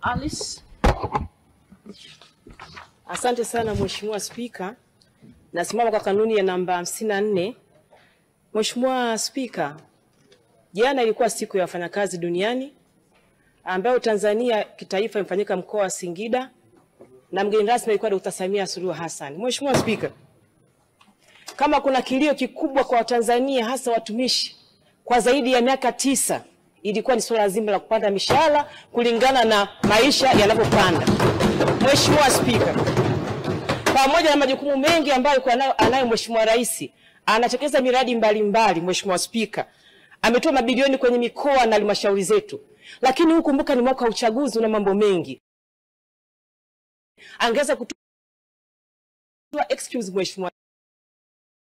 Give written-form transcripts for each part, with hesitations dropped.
Alice. Asante sana Mheshimiwa Spika. Nasimama kwa kanuni ya namba 54. Mheshimiwa Spika, jana ilikuwa siku ya wafanyakazi duniani ambayo Tanzania kitaifa imefanyika mkoa wa Singida na mgeni rasmi alikuwa Dr. Samia Suluhu Hassan. Mheshimiwa Spika, kama kuna kilio kikubwa kwa Watanzania hasa watumishi kwa zaidi ya miaka 9 ilikuwa ni swala zima la kupanda mishahara kulingana na maisha yanavyopanda. Mheshimiwa Spika, pamoja na majukumu mengi ambayo anayo Mheshimiwa Rais, anatekeleza miradi mbalimbali. Mheshimiwa Spika, ametoa mabilioni kwenye mikoa na halmashauri zetu. Lakini hukumbuka ni mwaka wa uchaguzi na mambo mengi. Angeweza kutoa excuse Mheshimiwa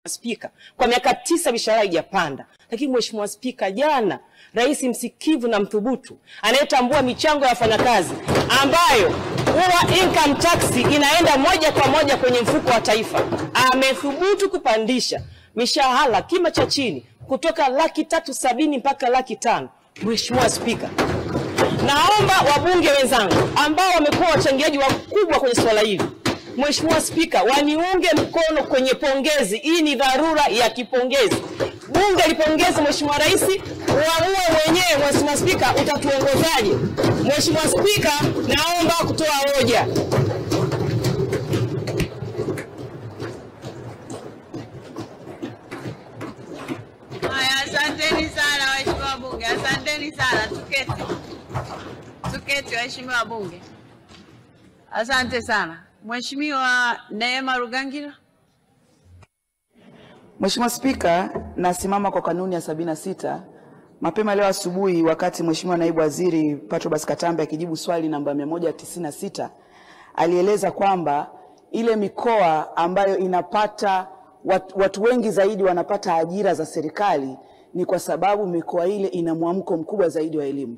Spika, kwa miaka 9 mishahara haijapanda. Lakini Mheshimiwa Spika, jana Rais msikivu na mthubutu anayetambua michango ya wafanyakazi ambayo huwa income tax inaenda moja kwa moja kwenye mfuko wa taifa, amethubutu kupandisha mishahara kima cha chini kutoka 370,000 mpaka 500,000. Mheshimiwa Spika, naomba wabunge wenzangu ambao wamekuwa wachangiaji wakubwa kwenye swala hili, Mheshimiwa Spika, waniunge mkono kwenye pongezi. Hii ni dharura ya kipongezi. Bunge lipongeze Mheshimiwa Rais, uamue mwenyewe. Mheshimiwa Spika, utatuongozaje? Mheshimiwa Spika, naomba kutoa hoja. Asanteni sana Waheshimiwa Bunge. Asanteni sana. Tuketi Waheshimiwa Bunge. Asante sana. Mheshimiwa Neema Rugangira. Mheshimiwa Spika, nasimama kwa kanuni ya 76. Mapema leo asubuhi wakati Mheshimiwa Naibu Waziri Patrobas Katambe akijibu swali namba 196 alieleza kwamba ile mikoa ambayo inapata watu wengi zaidi wanapata ajira za serikali ni kwa sababu mikoa ile ina mwamko mkubwa zaidi wa elimu.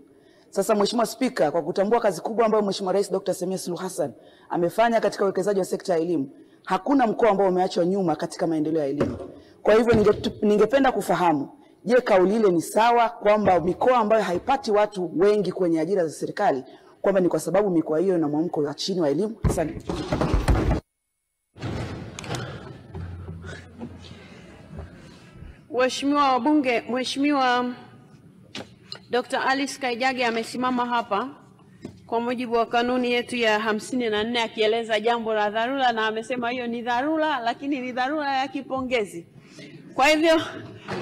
Sasa Mheshimiwa Spika, kwa kutambua kazi kubwa ambayo Mheshimiwa Rais Dr. Samia Suluhu Hassan amefanya katika uwekezaji wa sekta ya elimu, hakuna mkoa ambao umeachwa nyuma katika maendeleo ya elimu. Kwa hivyo ningependa kufahamu, je, kauli ile ni sawa kwamba mikoa ambayo haipati watu wengi kwenye ajira za serikali kwamba ni kwa sababu mikoa hiyo ina mwamko wa chini wa elimu? Asante. Waheshimiwa wabunge, Mheshimiwa Dr. Alice Kaijage amesimama hapa kwa mujibu wa kanuni yetu ya 54 akieleza jambo la dharura, na amesema hiyo ni dharura, lakini ni dharura ya kipongezi. Kwa hivyo,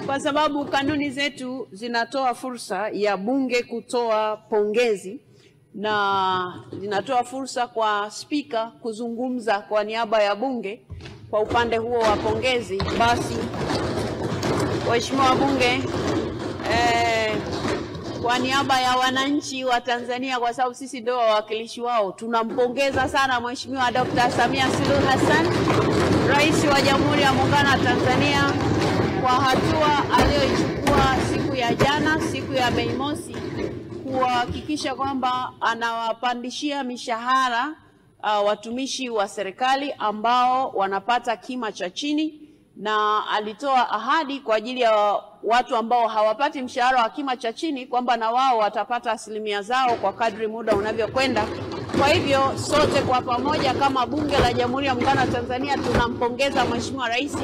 kwa sababu kanuni zetu zinatoa fursa ya bunge kutoa pongezi na zinatoa fursa kwa spika kuzungumza kwa niaba ya bunge kwa upande huo wa pongezi, basi Waheshimiwa wabunge, kwa niaba ya wananchi wa Tanzania, kwa sababu sisi ndio wawakilishi wao, tunampongeza sana Mheshimiwa Dr. Samia Suluhu Hassan, Rais wa Jamhuri ya Muungano wa Tanzania, kwa hatua aliyoichukua siku ya jana, siku ya Mei Mosi, kuhakikisha kwamba anawapandishia mishahara watumishi wa serikali ambao wanapata kima cha chini, na alitoa ahadi kwa ajili ya watu ambao hawapati mshahara wa kima cha chini kwamba na wao watapata asilimia zao kwa kadri muda unavyokwenda. Kwa hivyo sote kwa pamoja kama Bunge la Jamhuri ya Muungano wa Tanzania tunampongeza Mheshimiwa Rais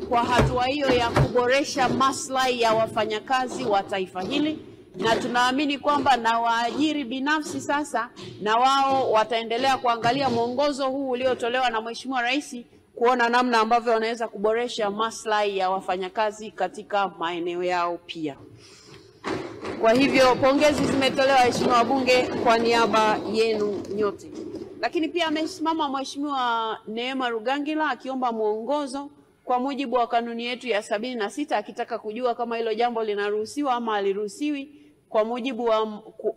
kwa hatua hiyo ya kuboresha maslahi ya wafanyakazi wa taifa hili, na tunaamini kwamba na waajiri binafsi sasa na wao wataendelea kuangalia mwongozo huu uliotolewa na Mheshimiwa Rais kuona namna ambavyo wanaweza kuboresha maslahi ya wafanyakazi katika maeneo yao pia. Kwa hivyo pongezi zimetolewa Waheshimiwa wabunge kwa niaba yenu nyote. Lakini pia amesimama Mheshimiwa Neema Rugangira akiomba mwongozo kwa mujibu wa kanuni yetu ya 76 akitaka kujua kama hilo jambo linaruhusiwa ama haliruhusiwi, kwa mujibu wa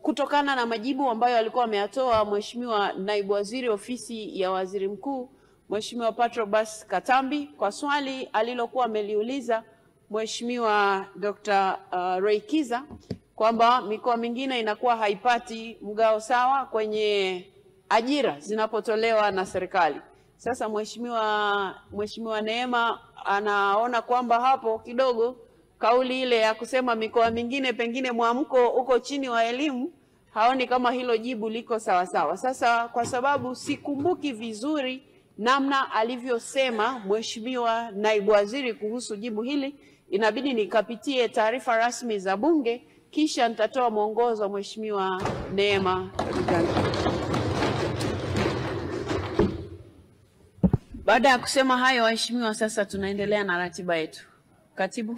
kutokana na majibu ambayo alikuwa ameyatoa Mheshimiwa Naibu Waziri Ofisi ya Waziri Mkuu Mheshimiwa Patrobas Katambi kwa swali alilokuwa ameliuliza Mheshimiwa Dr. Reikiza kwamba mikoa mingine inakuwa haipati mgao sawa kwenye ajira zinapotolewa na serikali. Sasa Mheshimiwa Neema anaona kwamba hapo kidogo kauli ile ya kusema mikoa mingine pengine mwamko uko chini wa elimu haoni kama hilo jibu liko sawa sawa. Sasa kwa sababu sikumbuki vizuri namna alivyosema Mheshimiwa Naibu Waziri kuhusu jibu hili, inabidi nikapitie taarifa rasmi za Bunge kisha nitatoa mwongozo wa Mheshimiwa Neema Ruganga. Baada ya kusema hayo, waheshimiwa, sasa tunaendelea na ratiba yetu. Katibu.